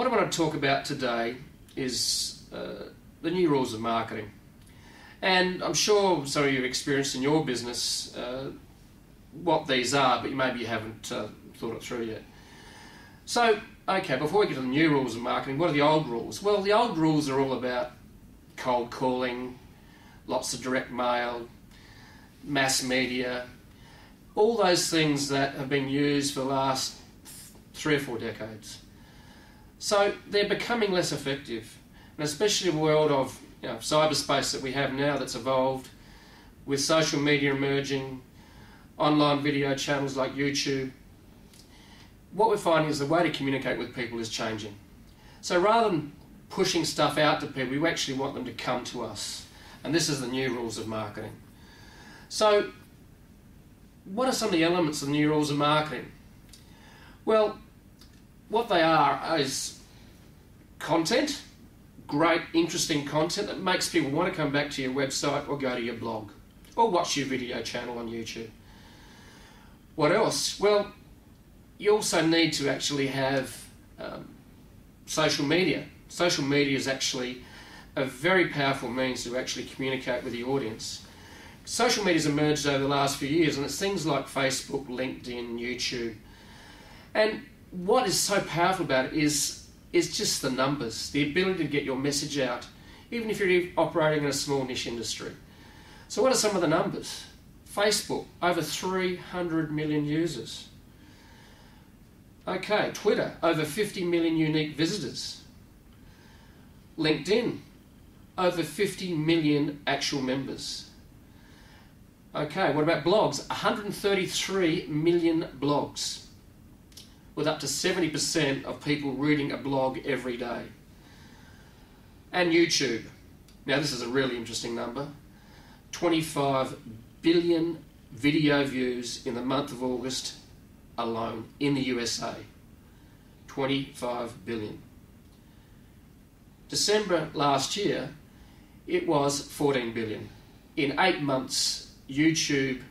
what I want to talk about today is the new rules of marketing. And I'm sure some of you have experienced in your business what these are, but maybe you haven't thought it through yet. So, okay, before we get to the new rules of marketing, what are the old rules? Well, the old rules are all about cold calling, lots of direct mail, mass media, all those things that have been used for the last 3 or 4 decades. So they're becoming less effective, and especially in the world of cyberspace that we have now that's evolved, with social media emerging, online video channels like YouTube. What we're finding is the way to communicate with people is changing. So rather than pushing stuff out to people, we actually want them to come to us. And this is the new rules of marketing. So what are some of the elements of the new rules of marketing? Well, what they are is content, great, interesting content that makes people want to come back to your website or go to your blog or watch your video channel on YouTube. What else? Well, you also need to actually have social media. Social media is actually a very powerful means to actually communicate with the audience. Social media has emerged over the last few years, and it's things like Facebook, LinkedIn, YouTube. And what is so powerful about it is just the numbers, the ability to get your message out, even if you're operating in a small niche industry. So what are some of the numbers? Facebook, over 300 million users. Okay, Twitter, over 50 million unique visitors. LinkedIn, over 50 million actual members. Okay, what about blogs? 133 million blogs, with up to 70% of people reading a blog every day. And YouTube. Now this is a really interesting number. 25 billion video views in the month of August alone in the USA. 25 billion. December last year, it was 14 billion. In 8 months, YouTube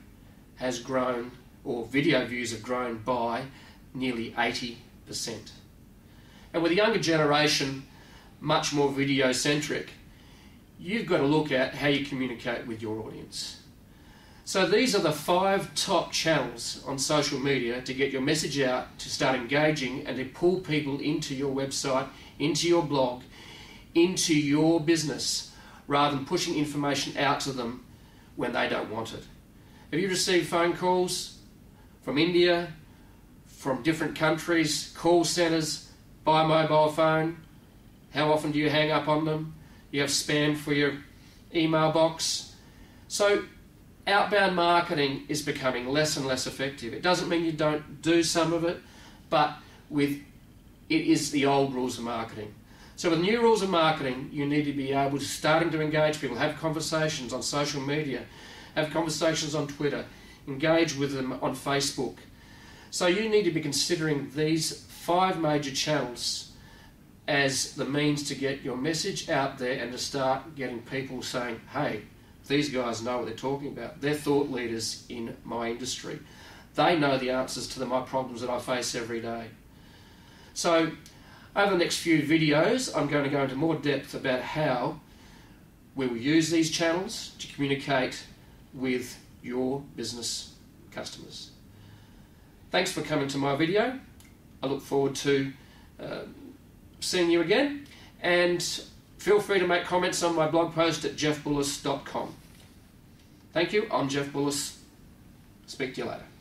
has grown, or video views have grown by nearly 80%. And with the younger generation, much more video-centric, you've got to look at how you communicate with your audience. So these are the 5 top channels on social media to get your message out, to start engaging and to pull people into your website, into your blog, into your business, rather than pushing information out to them when they don't want it. Have you received phone calls from India, from different countries, call centres, by mobile phone? How often do you hang up on them? You have spam for your email box. So outbound marketing is becoming less and less effective. It doesn't mean you don't do some of it, but it is the old rules of marketing. So with new rules of marketing, you need to be able to starting to engage people, have conversations on social media, have conversations on Twitter, engage with them on Facebook. So you need to be considering these 5 major channels as the means to get your message out there and to start getting people saying, hey, these guys know what they're talking about. They're thought leaders in my industry. They know the answers to my problems that I face every day. So over the next few videos, I'm going to go into more depth about how we will use these channels to communicate with your business customers. Thanks for coming to my video. I look forward to seeing you again, and feel free to make comments on my blog post at jeffbullis.com. Thank you. I'm Jeff Bullis. Speak to you later.